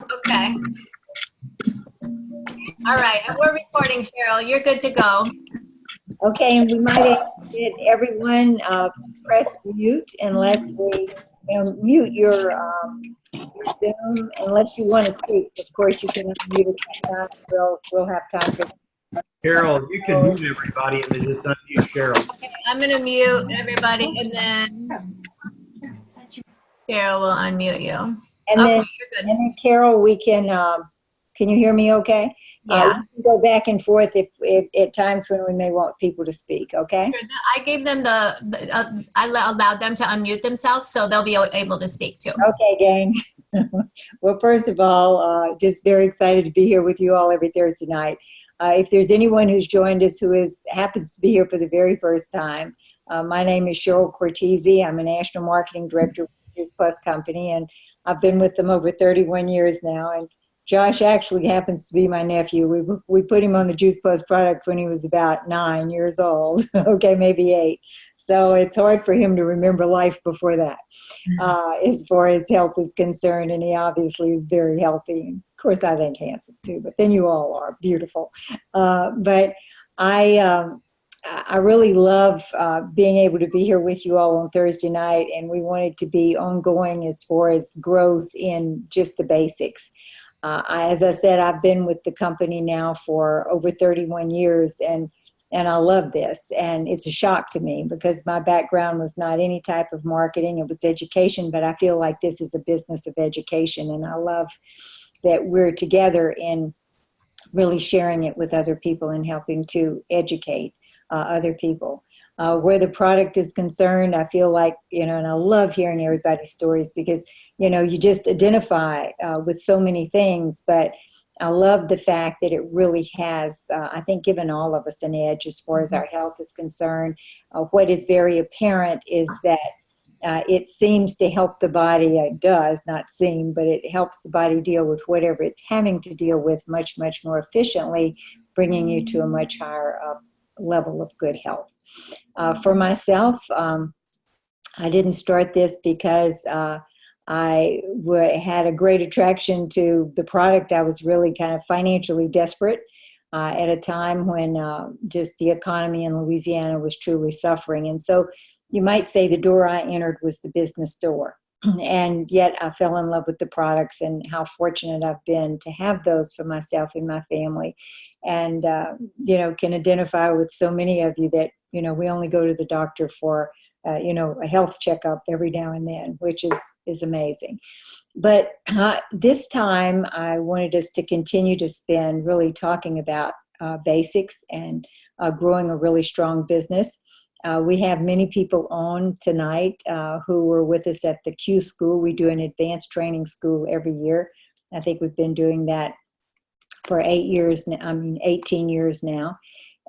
Okay. All right. And we're recording, Cheryl. You're good to go. Okay, and we might ask that everyone press mute unless we mute your Zoom unless you want to speak. Of course, you can unmute at that time. We'll have time for that. Cheryl, you can mute everybody and then just unmute Cheryl. Okay, I'm going to mute everybody, and then Cheryl will unmute you. And Okay, then, you're good. and then Carol, we can you hear me okay? Yeah. You can go back and forth if at times when we may want people to speak, okay? I gave them I allowed them to unmute themselves, so they'll be able to speak too. Okay, gang. Well, first of all, just very excited to be here with you all every Thursday night. If there's anyone who's joined us who happens to be here for the very first time, my name is Cheryl Cortese. I'm a National Marketing Director with Juice Plus Company, and I've been with them over 31 years now. And Josh actually happens to be my nephew. We put him on the Juice Plus product when he was about 9 years old, okay, maybe 8. So it's hard for him to remember life before that, as far as health is concerned. And he obviously is very healthy. And of course, I think handsome too, but then you all are beautiful. But I really love being able to be here with you all on Thursday night. And we want it to be ongoing as far as growth in just the basics. As I said, I've been with the company now for over 31 years, and I love this. And it's a shock to me because my background was not any type of marketing. It was education, but I feel like this is a business of education. And I love that we're together in really sharing it with other people and helping to educate other people. Where the product is concerned, I feel like, and I love hearing everybody's stories because, you just identify with so many things, but I love the fact that it really has, I think, given all of us an edge as far as our health is concerned. What is very apparent is that it seems to help the body, it does not seem, but it helps the body deal with whatever it's having to deal with much, much more efficiently, bringing you to a much higher level of good health. For myself, I didn't start this because I had a great attraction to the product. I was really kind of financially desperate at a time when just the economy in Louisiana was truly suffering. And so you might say the door I entered was the business door. And yet I fell in love with the products and how fortunate I've been to have those for myself and my family. And, can identify with so many of you that, we only go to the doctor for a health checkup every now and then, which is amazing. But this time I wanted us to continue to spend really talking about basics and growing a really strong business. We have many people on tonight who were with us at the Q School. We do an advanced training school every year. I think we've been doing that for 18 years now.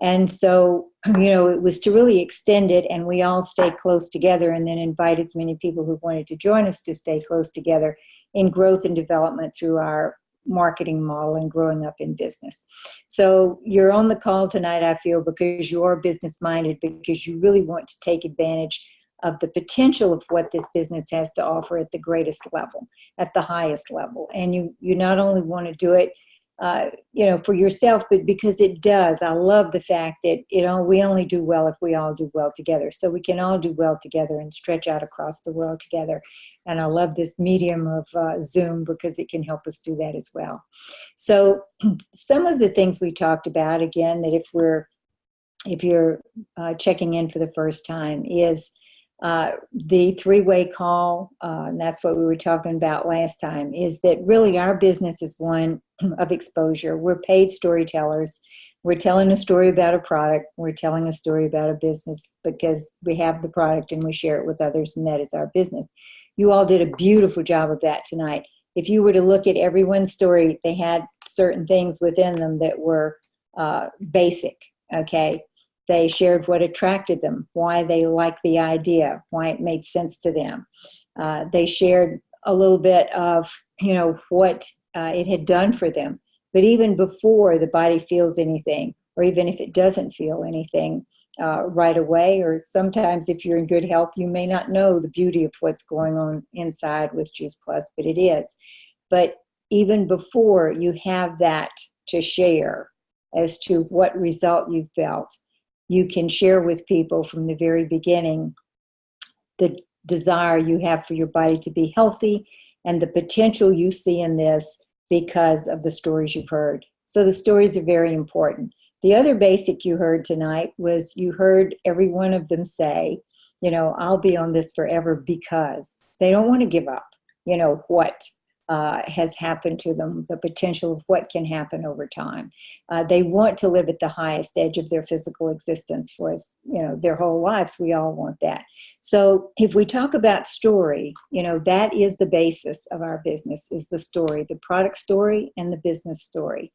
And so, it was to really extend it, and we all stay close together and then invite as many people who wanted to join us to stay close together in growth and development through our marketing model and growing up in business. So you're on the call tonight, I feel, because you're business minded, because you really want to take advantage of the potential of what this business has to offer at the greatest level, at the highest level. And you not only want to do it for yourself, but because it does. I love the fact that, we only do well if we all do well together. So we can all do well together and stretch out across the world together. And I love this medium of Zoom because it can help us do that as well. So some of the things we talked about, again, that if you're checking in for the first time, is the three-way call, and that's what we were talking about last time, is that really our business is one of exposure. We're paid storytellers. We're telling a story about a product. We're telling a story about a business because we have the product and we share it with others, and that is our business. You all did a beautiful job of that tonight. If you were to look at everyone's story, they had certain things within them that were basic, okay? They shared what attracted them, why they liked the idea, why it made sense to them. They shared a little bit of, what it had done for them. But even before the body feels anything, or even if it doesn't feel anything right away, or sometimes if you're in good health, you may not know the beauty of what's going on inside with Juice Plus, but it is. But even before you have that to share as to what result you felt, you can share with people from the very beginning the desire you have for your body to be healthy and the potential you see in this because of the stories you've heard. So the stories are very important. The other basic you heard tonight was you heard every one of them say, I'll be on this forever, because they don't want to give up, what has happened to them, the potential of what can happen over time. They want to live at the highest edge of their physical existence for their whole lives. We all want that. So if we talk about story, that is the basis of our business, is the story, the product story and the business story.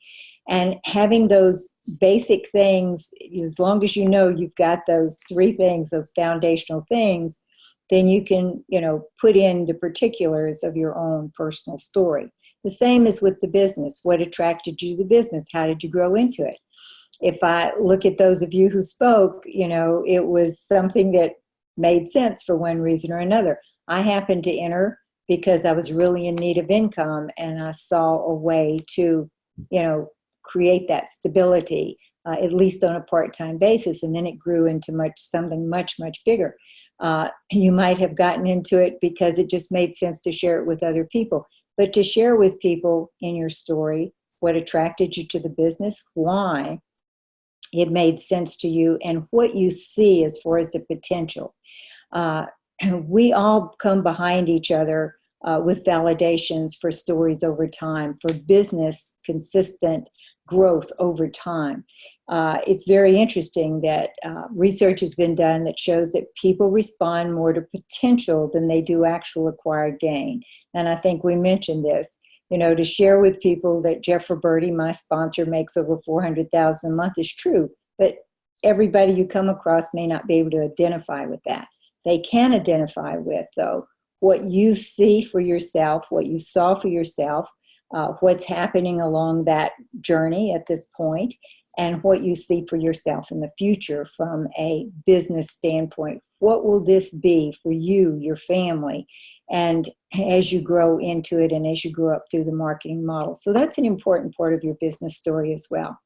And having those basic things, as long as you've got those three things, those foundational things, then you can, put in the particulars of your own personal story. The same is with the business. What attracted you to the business? How did you grow into it? If I look at those of you who spoke, it was something that made sense for one reason or another. I happened to enter because I was really in need of income, and I saw a way to, create that stability, at least on a part-time basis. And then it grew into something much, much bigger. You might have gotten into it because it just made sense to share it with other people. But to share with people in your story what attracted you to the business, why it made sense to you, and what you see as far as the potential. We all come behind each other with validations for stories over time, for business consistent growth over time. It's very interesting that research has been done that shows that people respond more to potential than they do actual acquired gain. And I think we mentioned this, to share with people that Jeff Roberti, my sponsor, makes over $400,000 a month is true, but everybody you come across may not be able to identify with that. They can identify with, though, what you see for yourself, what you saw for yourself, what's happening along that journey at this point, and what you see for yourself in the future from a business standpoint. What will this be for you, your family, and as you grow into it and as you grow up through the marketing model? So that's an important part of your business story as well.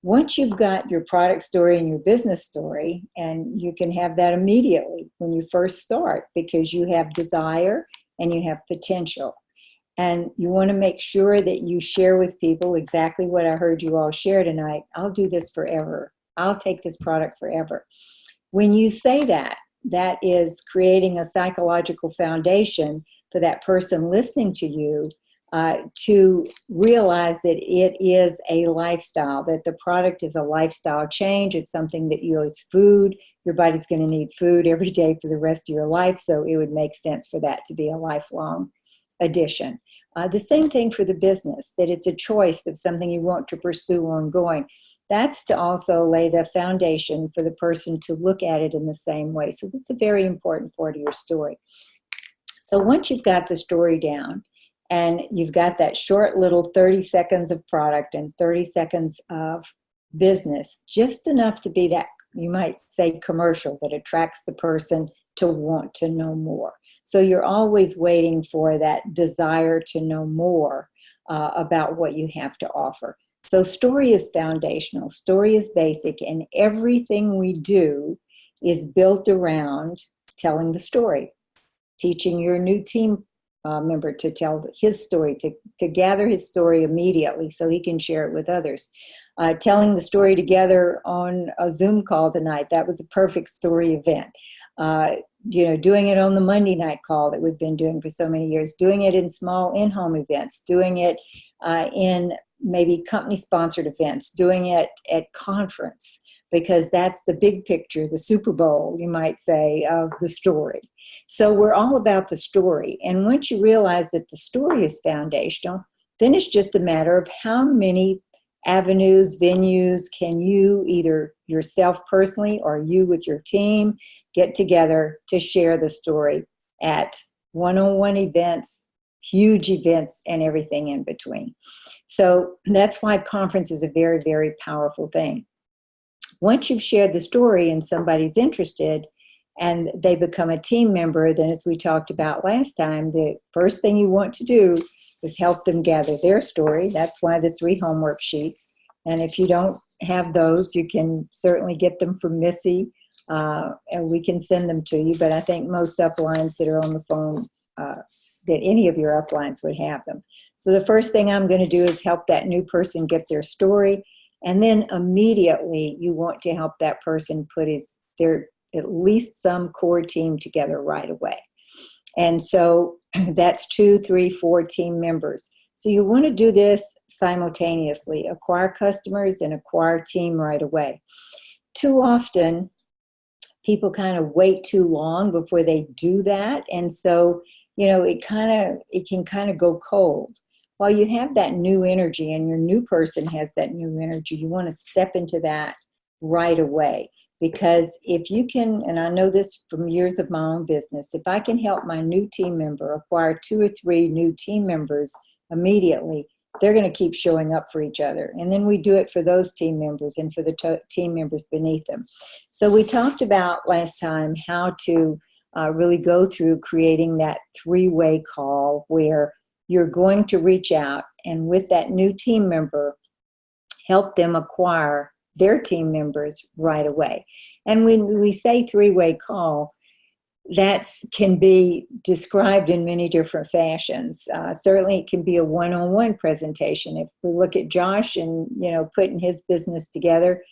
Once you've got your product story and your business story, and you can have that immediately when you first start, because you have desire and you have potential. And you want to make sure that you share with people exactly what I heard you all share tonight. I'll do this forever. I'll take this product forever. When you say that, that is creating a psychological foundation for that person listening to you to realize that it is a lifestyle, that the product is a lifestyle change. It's something that it's food. Your body's going to need food every day for the rest of your life. So it would make sense for that to be a lifelong addition. The same thing for the business, that it's a choice of something you want to pursue ongoing. That's to also lay the foundation for the person to look at it in the same way. So that's a very important part of your story. So once you've got the story down and you've got that short little 30 seconds of product and 30 seconds of business, just enough to be that, you might say, commercial that attracts the person to want to know more. So you're always waiting for that desire to know more about what you have to offer. So story is foundational, story is basic, and everything we do is built around telling the story, teaching your new team member to tell his story, to gather his story immediately so he can share it with others. Telling the story together on a Zoom call tonight, that was a perfect story event. Doing it on the Monday night call that we've been doing for so many years, doing it in small in-home events, doing it in maybe company-sponsored events, doing it at conference, because that's the big picture, the Super Bowl, you might say, of the story. So we're all about the story. And once you realize that the story is foundational, then it's just a matter of how many avenues, venues can you, either yourself personally or you with your team, get together to share the story at one-on-one events, huge events, and everything in between. So that's why conference is a very, very powerful thing. Once you've shared the story and somebody's interested and they become a team member, then as we talked about last time, the first thing you want to do is help them gather their story. That's why the 3 homework sheets. And if you don't have those, you can certainly get them from Missy, and we can send them to you. But I think most uplines that are on the phone, that any of your uplines would have them. So the first thing I'm going to do is help that new person get their story. And then immediately you want to help that person put their at least some core team together right away. And so that's 2, 3, 4 team members. So you want to do this simultaneously, acquire customers and acquire team right away. Too often, people kind of wait too long before they do that. And so, it can kind of go cold. While you have that new energy and your new person has that new energy, you want to step into that right away. Because if you can, and I know this from years of my own business, if I can help my new team member acquire 2 or 3 new team members immediately, they're going to keep showing up for each other. And then we do it for those team members and for the team members beneath them. So we talked about last time how to really go through creating that 3-way call where you're going to reach out and with that new team member, help them acquire their team members right away. And when we say 3-way call, that can be described in many different fashions. Certainly it can be a one-on-one presentation. If we look at Josh and, putting his business together,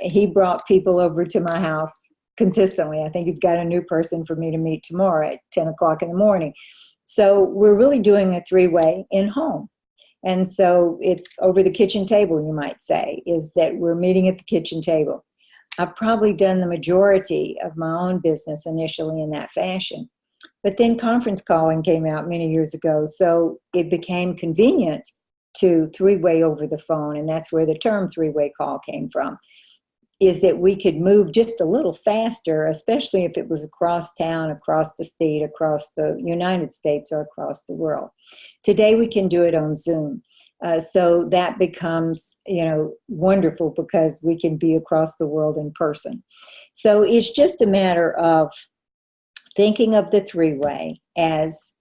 he brought people over to my house consistently. I think he's got a new person for me to meet tomorrow at 10 o'clock in the morning. So we're really doing a 3-way in home. And so it's over the kitchen table, you might say, is that we're meeting at the kitchen table. I've probably done the majority of my own business initially in that fashion. But then conference calling came out many years ago, so it became convenient to 3-way over the phone, and that's where the term 3-way call came from, is that we could move just a little faster, especially if it was across town, across the state, across the United States, or across the world. Today we can do it on Zoom. So that becomes, wonderful because we can be across the world in person. So it's just a matter of thinking of the 3-way as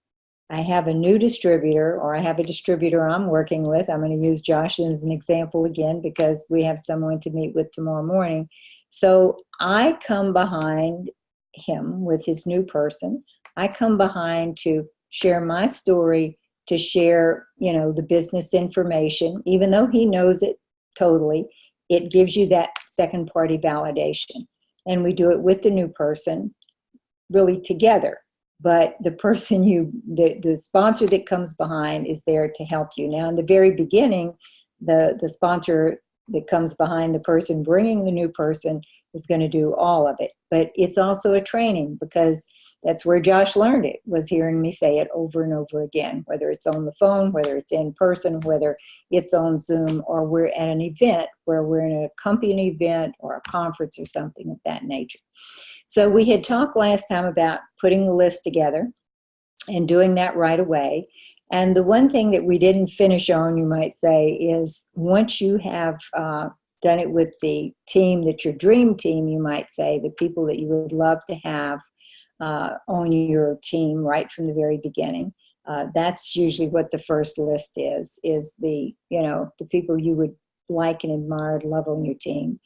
I have a new distributor, or I have a distributor I'm working with. I'm going to use Josh as an example again because we have someone to meet with tomorrow morning. So I come behind him with his new person. I come behind to share my story, to share, the business information. Even though he knows it totally, it gives you that second party validation. And we do it with the new person, really together. But the person the sponsor that comes behind is there to help you. Now, in the very beginning, the sponsor that comes behind the person bringing the new person is going to do all of it. But it's also a training because that's where Josh learned it, was hearing me say it over and over again, whether it's on the phone, whether it's in person, whether it's on Zoom, or we're at an event where we're in a company event or a conference or something of that nature. So we had talked last time about putting the list together and doing that right away. And the one thing that we didn't finish on, you might say, is once you have done it with the team, that's your dream team, you might say, the people that you would love to have on your team right from the very beginning. That's usually what the first list is the, the people you would like and admire, love on your team.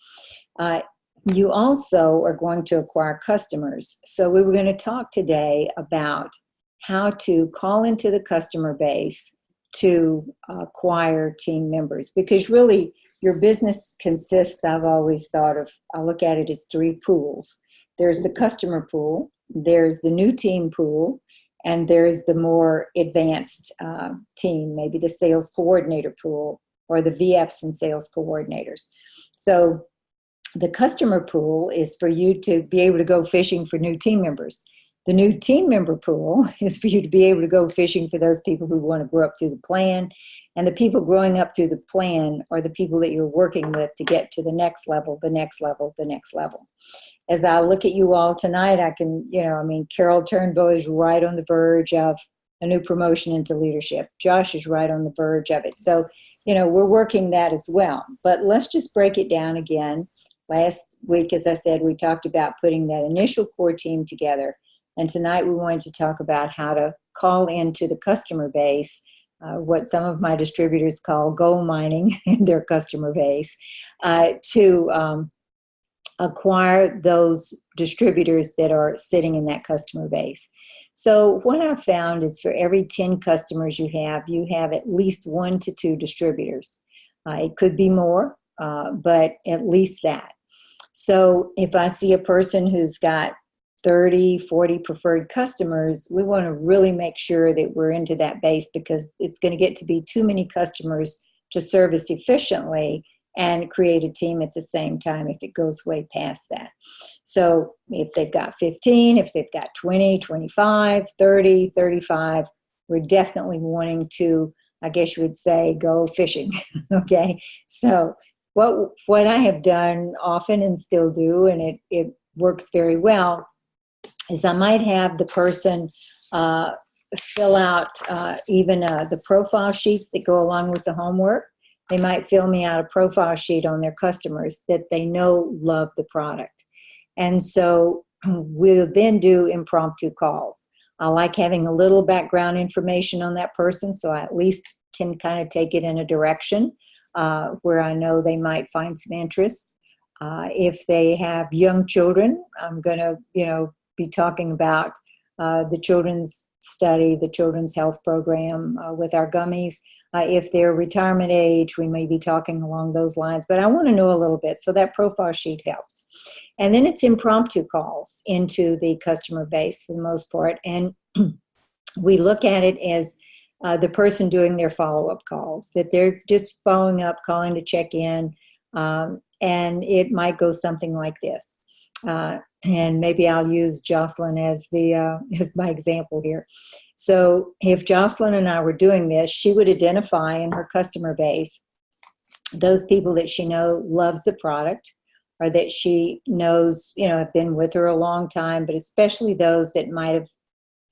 You also are going to acquire customers. So we were going to talk today about how to call into the customer base to acquire team members, because really your business consists, I've always thought of, I look at it as 3 pools. There's the customer pool, there's the new team pool, and there's the more advanced team, maybe the sales coordinator pool or the VFs and sales coordinators. So the customer pool is for you to be able to go fishing for new team members. The new team member pool is for you to be able to go fishing for those people who want to grow up through the plan. And the people growing up through the plan are the people that you're working with to get to the next level, the next level, the next level. As I look at you all tonight, I can, Cheryl Turnbow is right on the verge of a new promotion into leadership. Josh is right on the verge of it. So, we're working that as well. But let's just break it down again. Last week, as I said, we talked about putting that initial core team together. And tonight we wanted to talk about how to call into the customer base, what some of my distributors call gold mining in their customer base, to acquire those distributors that are sitting in that customer base. So what I've found is for every 10 customers you have at least 1 to 2 distributors. It could be more, but at least that. So if I see a person who's got 30, 40 preferred customers, we want to really make sure that we're into that base, because it's going to get to be too many customers to service efficiently and create a team at the same time if it goes way past that. So if they've got 15, if they've got 20, 25, 30, 35, we're definitely wanting to, I guess you would say, go fishing. Okay. So what I have done often and still do, and it works very well, is I might have the person fill out even the profile sheets that go along with the homework. They might fill me out a profile sheet on their customers that they know love the product. And so we'll then do impromptu calls. I like having a little background information on that person, so I at least can kind of take it in a direction where I know they might find some interest. If they have young children, I'm going to, be talking about the children's study, the children's health program with our gummies. If they're retirement age, we may be talking along those lines, but I want to know a little bit. So that profile sheet helps. And then it's impromptu calls into the customer base for the most part. And we look at it as the person doing their follow-up calls, that they're just following up, calling to check in. And it might go something like this. And maybe I'll use Jocelyn as my example here. So if Jocelyn and I were doing this, she would identify in her customer base those people that she knows loves the product, or that she knows, have been with her a long time, but especially those that might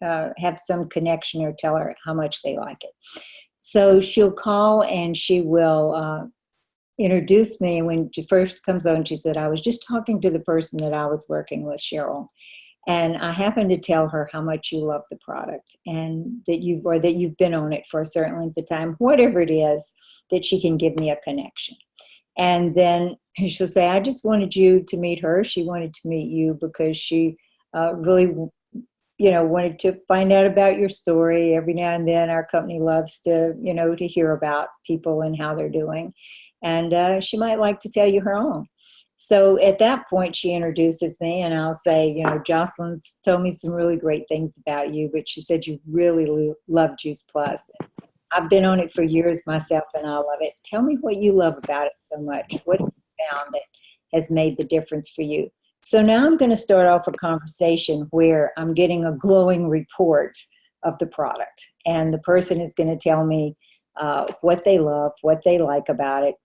have some connection or tell her how much they like it. So she'll call and she will introduce me. When she first comes on, she said, I was just talking to the person that I was working with, Cheryl, and I happened to tell her how much you love the product, and that you've been on it for a certain length of time, whatever it is, that she can give me a connection. And then she'll say, I just wanted you to meet her. She wanted to meet you because she really wanted to find out about your story. Every now and then our company loves to, to hear about people and how they're doing. And she might like to tell you her own. So at that point, she introduces me, and I'll say, Jocelyn's told me some really great things about you, but she said you really love Juice Plus. I've been on it for years myself, and I love it. Tell me what you love about it so much. What have you found that has made the difference for you? So now I'm going to start off a conversation where I'm getting a glowing report of the product, and the person is going to tell me what they love, what they like about it.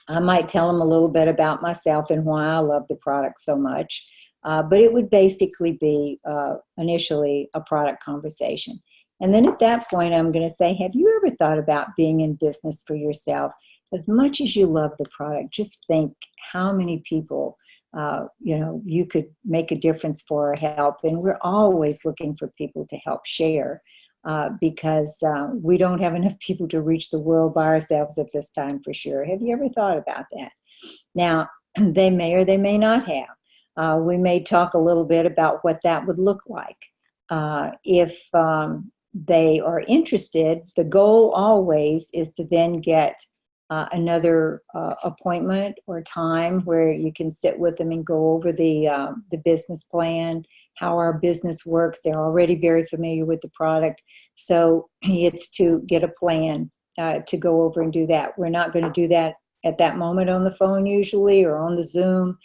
I might tell them a little bit about myself and why I love the product so much, but it would basically be initially a product conversation. And then at that point, I'm going to say, have you ever thought about being in business for yourself? As much as you love the product, just think how many people you could make a difference for or help. And we're always looking for people to help share. Because we don't have enough people to reach the world by ourselves at this time, for sure. Have you ever thought about that? Now, they may or they may not have. We may talk a little bit about what that would look like. If they are interested, the goal always is to then get another appointment or time where you can sit with them and go over the business plan, how our business works. They're already very familiar with the product. So it's to get a plan to go over and do that. We're not going to do that at that moment on the phone usually, or on the Zoom,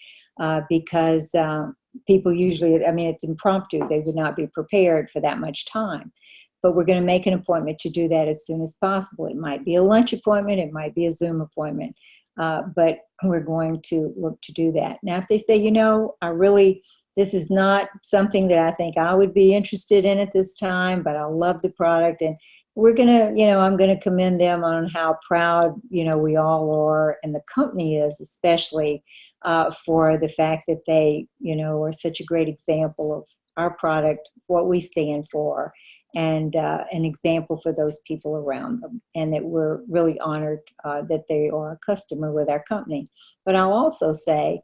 because people usually, it's impromptu. They would not be prepared for that much time. But we're going to make an appointment to do that as soon as possible. It might be a lunch appointment. It might be a Zoom appointment. But we're going to look to do that. Now, if they say, this is not something that I think I would be interested in at this time, but I love the product. And, we're going to, I'm going to commend them on how proud, we all are, and the company is, especially for the fact that they, are such a great example of our product, what we stand for, and an example for those people around them, and that we're really honored that they are a customer with our company. But I'll also say,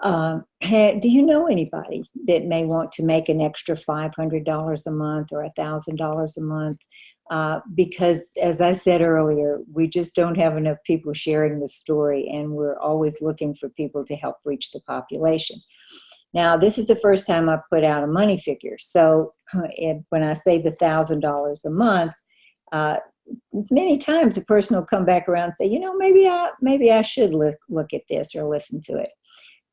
do you know anybody that may want to make an extra $500 a month or $1,000 a month? Because, as I said earlier, we just don't have enough people sharing the story, and we're always looking for people to help reach the population. Now, this is the first time I've put out a money figure. So when I say the $1,000 a month, many times a person will come back around and say, maybe I should look at this or listen to it.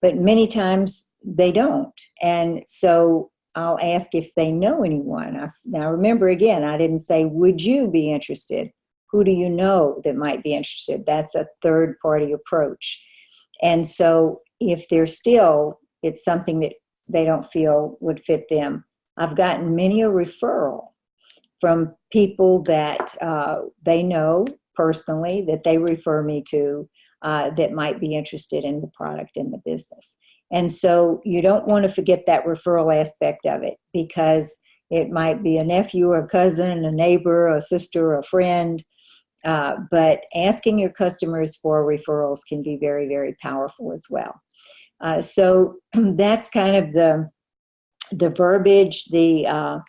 But many times they don't. And so I'll ask if they know anyone. Now, remember, again, I didn't say, would you be interested? Who do you know that might be interested? That's a third-party approach. And so if it's something that they don't feel would fit them, I've gotten many a referral from people that they know personally, that they refer me to, that might be interested in the product and the business. And so you don't want to forget that referral aspect of it, because it might be a nephew, a cousin, a neighbor, a sister, a friend. But asking your customers for referrals can be very, very powerful as well. So that's kind of the verbiage. The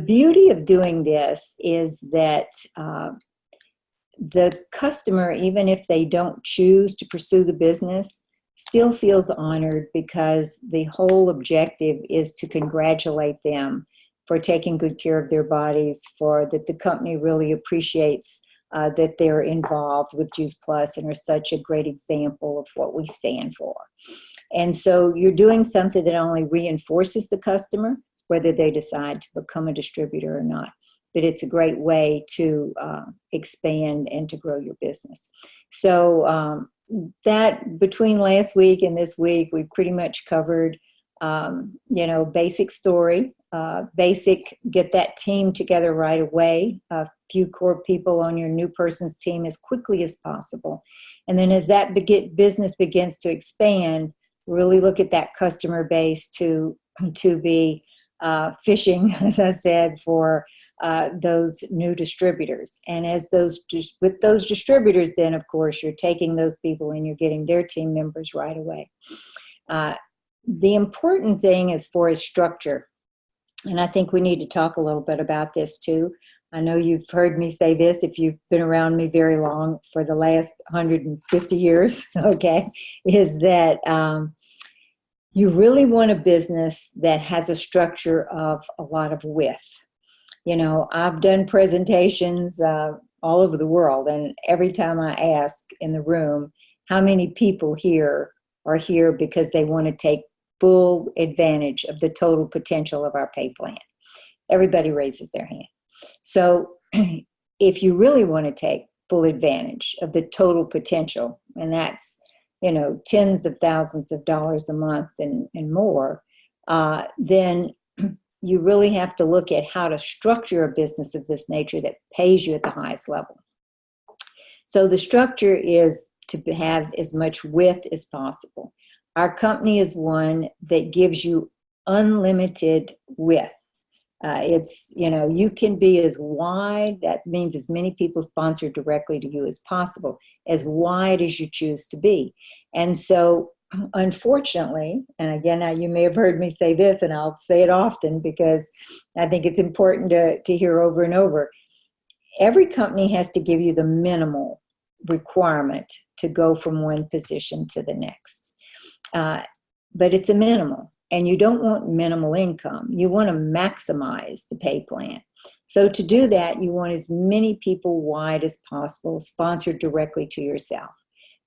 beauty of doing this is that the customer, even if they don't choose to pursue the business, still feels honored, because the whole objective is to congratulate them for taking good care of their bodies, for that the company really appreciates that they're involved with Juice Plus and are such a great example of what we stand for. And so you're doing something that only reinforces the customer, whether they decide to become a distributor or not. But it's a great way to expand and to grow your business. So that between last week and this week, we pretty much covered, basic story, basic, get that team together right away, a few core people on your new person's team as quickly as possible. And then as that business begins to expand, really look at that customer base to be fishing, as I said, for those new distributors. And with those distributors, then of course you're taking those people and you're getting their team members right away. The important thing as far as structure, and I think we need to talk a little bit about this too. I know you've heard me say this if you've been around me very long, for the last 150 years, okay, is that you really want a business that has a structure of a lot of width. I've done presentations all over the world, and every time I ask in the room, how many people here are here because they want to take full advantage of the total potential of our pay plan? Everybody raises their hand. So if you really want to take full advantage of the total potential, and that's, tens of thousands of dollars a month and more, then you really have to look at how to structure a business of this nature that pays you at the highest level. So the structure is to have as much width as possible. Our company is one that gives you unlimited width. It's, you can be as wide, that means as many people sponsor directly to you as possible, as wide as you choose to be. And so, unfortunately, and again, now you may have heard me say this, and I'll say it often because I think it's important to hear over and over. Every company has to give you the minimal requirement to go from one position to the next. But it's a minimal. And you don't want minimal income. You want to maximize the pay plan. So to do that, you want as many people wide as possible, sponsored directly to yourself.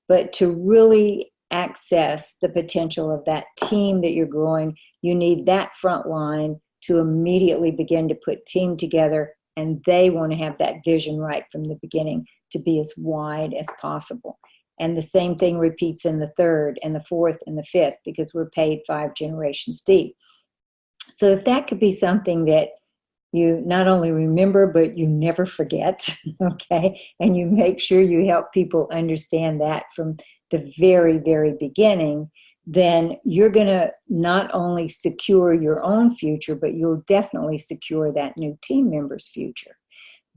But to really access the potential of that team that you're growing, you need that front line to immediately begin to put team together. And they want to have that vision right from the beginning to be as wide as possible. And the same thing repeats in the third and the fourth and the fifth, because we're paid 5 generations deep. So if that could be something that You not only remember, but you never forget, okay? And you make sure you help people understand that from the very, very beginning, then you're going to not only secure your own future, but you'll definitely secure that new team member's future.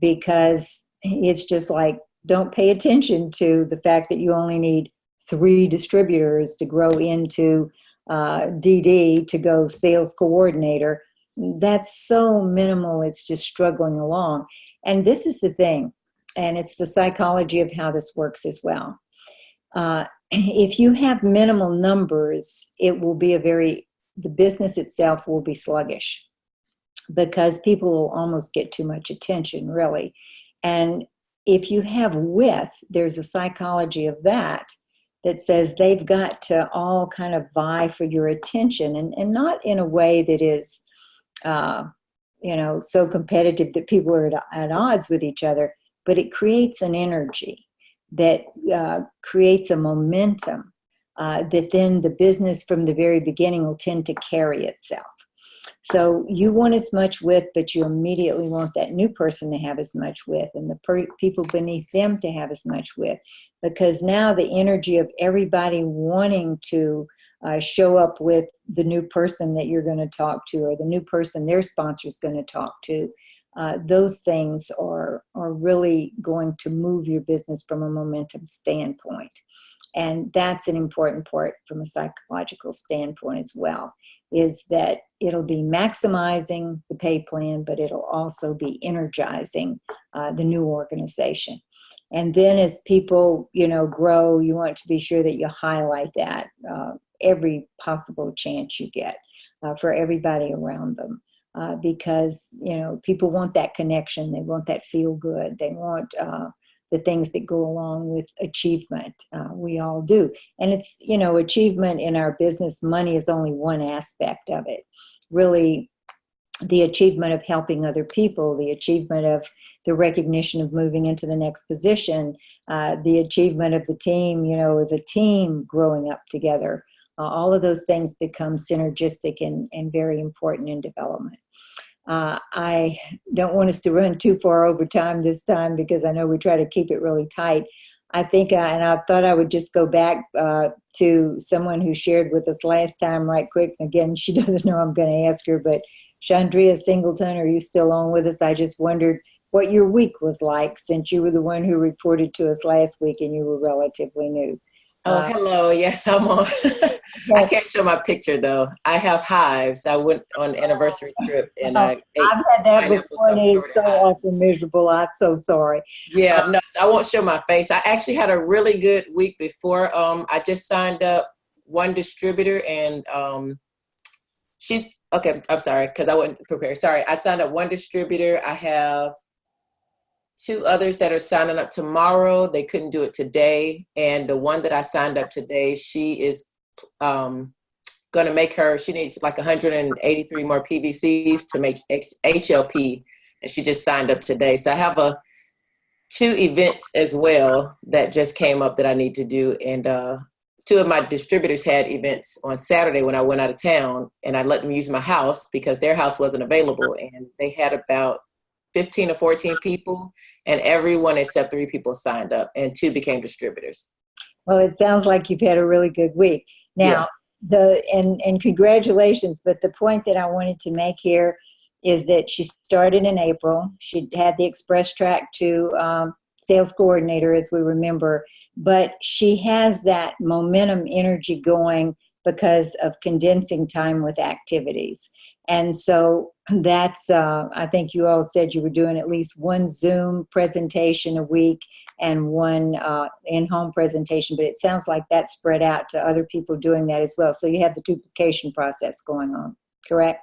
Because it's just like, don't pay attention to the fact that you only need 3 distributors to grow into DD to go sales coordinator. That's so minimal, it's just struggling along. And this is the thing, and it's the psychology of how this works as well. If you have minimal numbers, it will be the business itself will be sluggish because people will almost get too much attention, really. And if you have width, there's a psychology of that says they've got to all kind of vie for your attention, and not in a way that is so competitive that people are at odds with each other, but it creates an energy that creates a momentum that then the business from the very beginning will tend to carry itself. So you want as much width, but you immediately want that new person to have as much width, and the people beneath them to have as much width, because now the energy of everybody wanting to show up with the new person that you're going to talk to, or the new person their sponsor is going to talk to, those things are really going to move your business from a momentum standpoint. And that's an important part from a psychological standpoint as well, is that it'll be maximizing the pay plan, but it'll also be energizing the new organization. And then as people, grow, you want to be sure that you highlight that every possible chance you get for everybody around them. Because, people want that connection. They want that feel good. They want the things that go along with achievement. We all do. And it's, achievement in our business, money is only one aspect of it. Really, the achievement of helping other people, the achievement of the recognition of moving into the next position, the achievement of the team, as a team growing up together. All of those things become synergistic and very important in development. I don't want us to run too far over time this time, because I know we try to keep it really tight. I think, and I thought I would just go back to someone who shared with us last time right quick. Again, she doesn't know I'm going to ask her, but Chandria Singleton, are you still on with us? I just wondered what your week was like, since you were the one who reported to us last week and you were relatively new. Oh, hello. Yes, I'm on. I can't show my picture, though. I have hives. I went on an anniversary trip, and I ate I've had that before, and it's so awful miserable. I'm so sorry. Yeah, no, I won't show my face. I actually had a really good week before. I just signed up one distributor, and she's, okay, I'm sorry, because I wasn't prepared. Sorry, I signed up one distributor. I have 2 others that are signing up tomorrow. They couldn't do it today. And the one that I signed up today, she is going to make she needs like 183 more PVCs to make HLP. And she just signed up today. So I have 2 events as well that just came up that I need to do. And 2 of my distributors had events on Saturday when I went out of town, and I let them use my house because their house wasn't available. And they had about 15 or 14 people, and everyone except 3 people signed up, and 2 became distributors. Well, it sounds like you've had a really good week. Now, and congratulations, but the point that I wanted to make here is that she started in April. She had the express track to sales coordinator, as we remember, but she has that momentum energy going because of condensing time with activities. And so that's, I think you all said you were doing at least 1 Zoom presentation a week and 1 in-home presentation, but it sounds like that's spread out to other people doing that as well. So you have the duplication process going on, correct?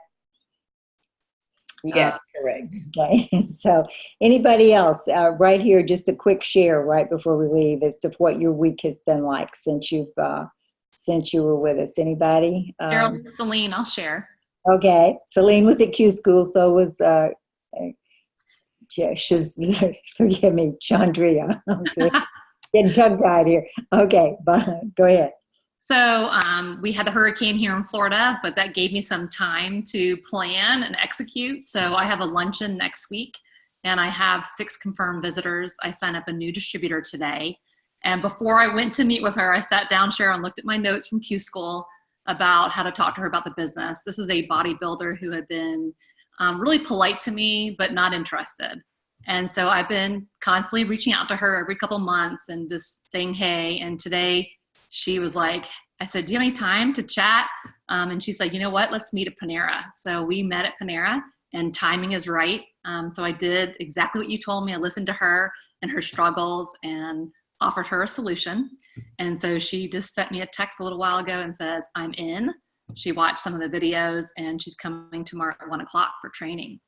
Yes, correct. Okay, so anybody else right here, just a quick share right before we leave as to what your week has been like since you were with us. Anybody? Cheryl, Celine, I'll share. Okay, Celine was at Q School, so was she's forgive me, Chandria. I'm getting tongue-tied here. Okay, go ahead. So we had the hurricane here in Florida, but that gave me some time to plan and execute. So I have a luncheon next week, and I have 6 confirmed visitors. I signed up a new distributor today. And before I went to meet with her, I sat down, Cheryl, and looked at my notes from Q School about how to talk to her about the business. This is a bodybuilder who had been really polite to me, but not interested. And so I've been constantly reaching out to her every couple months and just saying, hey. And today she was like, I said, do you have any time to chat? And she said, you know what, let's meet at Panera. So we met at Panera, and timing is right. So I did exactly what you told me. I listened to her and her struggles and offered her a solution. And so she just sent me a text a little while ago and says, I'm in. She watched some of the videos, and she's coming tomorrow at 1 o'clock for training.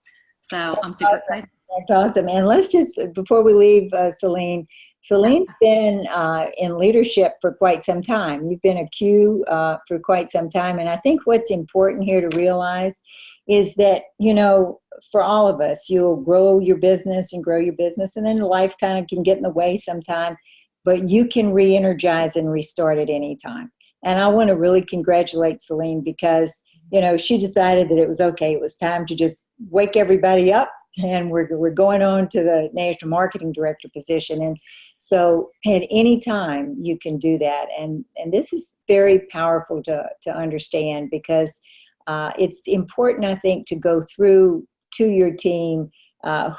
So I'm super excited. That's awesome. And let's just, before we leave, Celine's been in leadership for quite some time. You've been a Q for quite some time. And I think what's important here to realize is that, you know, for all of us, you'll grow your business, and then life kind of can get in the way sometime, but you can re-energize and restart at any time. And I want to really congratulate Celine, because, you know, she decided that it was okay. It was time to just wake everybody up, and we're going on to the National Marketing Director position. And so at any time you can do that. And this is very powerful to understand, because it's important, I think, to go through to your team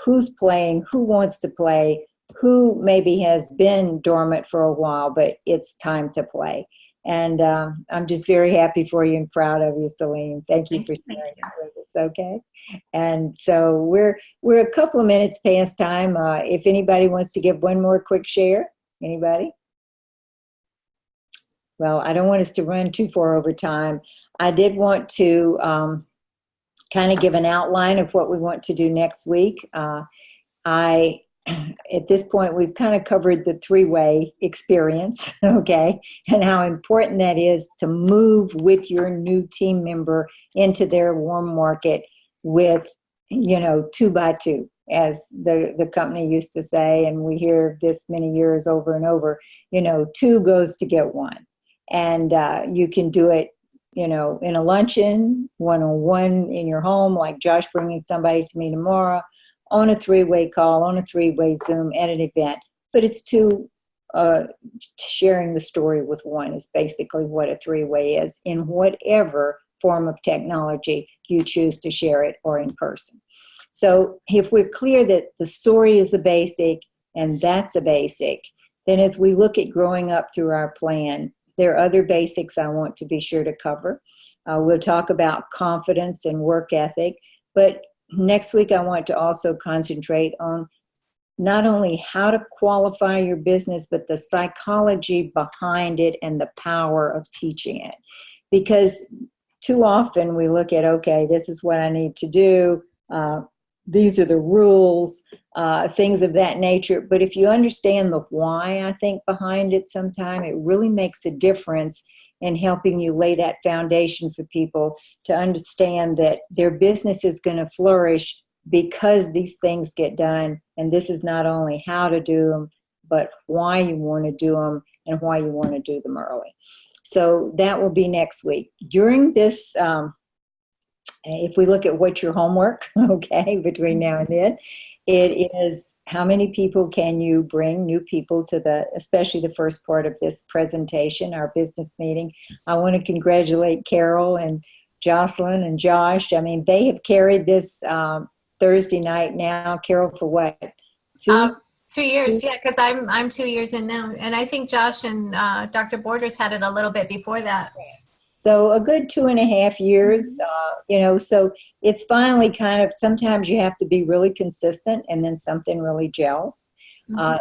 who's playing, who wants to play, who maybe has been dormant for a while, but it's time to play. And I'm just very happy for you and proud of you, Celine. Thank you for sharing that with us, okay? And so we're a couple of minutes past time. If anybody wants to give one more quick share, anybody? Well, I don't want us to run too far over time. I did want to kind of give an outline of what we want to do next week. At this point, we've kind of covered the 3-way experience, okay, and how important that is to move with your new team member into their warm market with, you know, 2 by 2, as the company used to say, and we hear this many years over and over, you know, 2 goes to get 1. And you can do it, you know, in a luncheon, one-on-one in your home, like Josh bringing somebody to me tomorrow, on a 3-way call, on a 3-way Zoom, at an event. But it's 2 sharing the story with 1 is basically what a 3-way is, in whatever form of technology you choose to share it, or in person. So if we're clear that the story is a basic and that's a basic, then as we look at growing up through our plan, there are other basics I want to be sure to cover. We'll talk about confidence and work ethic, but next week, I want to also concentrate on not only how to qualify your business, but the psychology behind it and the power of teaching it. Because too often we look at, okay, this is what I need to do. These are the rules, things of that nature. But if you understand the why, I think, behind it sometime, it really makes a difference in helping you lay that foundation for people to understand that their business is going to flourish because these things get done. And this is not only how to do them, but why you want to do them and why you want to do them early. So that will be next week. During this, if we look at what's your homework, okay, between now and then, it is how many people can you bring, new people, to especially the first part of this presentation, our business meeting. I want to congratulate Carol and Jocelyn and Josh. I mean, they have carried this Thursday night now. Carol, for what? 2 years, yeah, because I'm 2 years in now. And I think Josh and Dr. Borders had it a little bit before that. So a good 2.5 years, you know, so it's finally kind of, sometimes you have to be really consistent and then something really gels.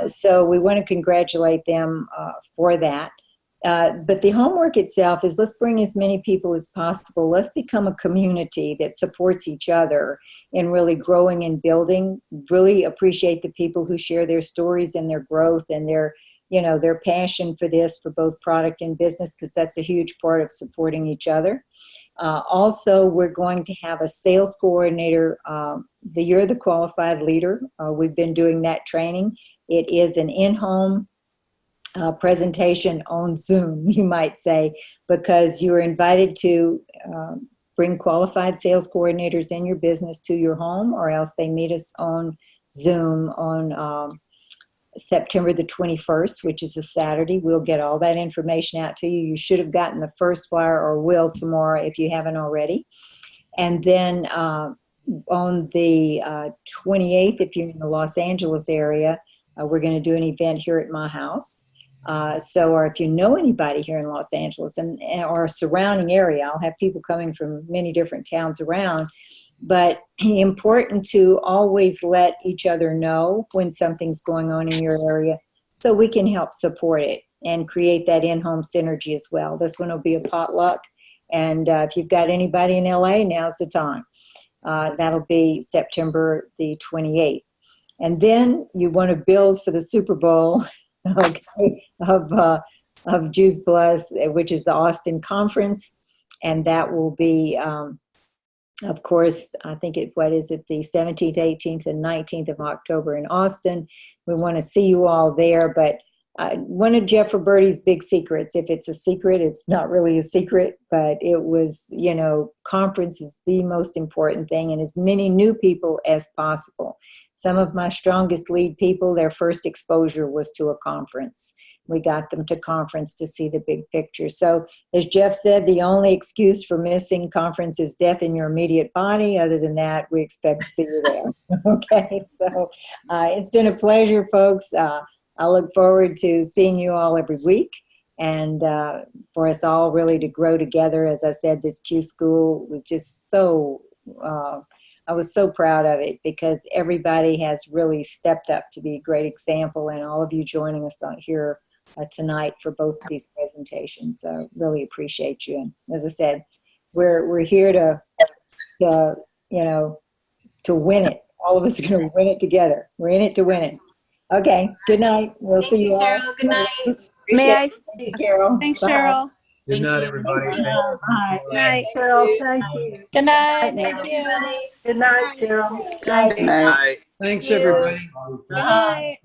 So we want to congratulate them for that. But the homework itself is, let's bring as many people as possible. Let's become a community that supports each other in really growing and building. Really appreciate the people who share their stories and their growth and their, you know, their passion for this, for both product and business, because that's a huge part of supporting each other. Also, we're going to have a sales coordinator. You're the qualified leader. We've been doing that training. It is an in-home presentation on Zoom, you might say, because you are invited to bring qualified sales coordinators in your business to your home, or else they meet us on Zoom on September the 21st, which is a Saturday. We'll get all that information out to you. You should have gotten the first flyer, or will tomorrow if you haven't already. And then on the 28th, if you're in the Los Angeles area, we're going to do an event here at my house. Or if you know anybody here in Los Angeles or surrounding area, I'll have people coming from many different towns around. But important to always let each other know when something's going on in your area so we can help support it and create that in-home synergy as well. This one will be a potluck. And if you've got anybody in LA, now's the time. That'll be September the 28th. And then you want to build for the Super Bowl okay, of Juice Plus, which is the Austin Conference. And that will be, of course, I think the 17th, 18th, and 19th of October in Austin. We want to see you all there. But one of Jeff Roberti's big secrets, if it's a secret, it's not really a secret, but it was, conference is the most important thing, and as many new people as possible. Some of my strongest lead people, their first exposure was to a conference. We got them to conference to see the big picture. So as Jeff said, the only excuse for missing conference is death in your immediate body. Other than that, we expect to see you there. Okay, so it's been a pleasure, folks. I look forward to seeing you all every week, and for us all really to grow together. As I said, this Q School was just so, I was so proud of it because everybody has really stepped up to be a great example, and all of you joining us on here tonight for both of these presentations. So really appreciate you. And as I said, we're here to win it. All of us are going to win it together. We're in it to win it. Okay. Good night. We'll Thank see you all. Cheryl. Good night. May I? Thank you, Carol. Thanks, Bye. Cheryl. Good Thank night, you. everybody. Thank you. Thank you. Bye. Night. Cheryl, thank you. Good night. Thanks, Thank you. everybody. Good night, Cheryl. Night. Thank you. Thanks, you. everybody. Good night.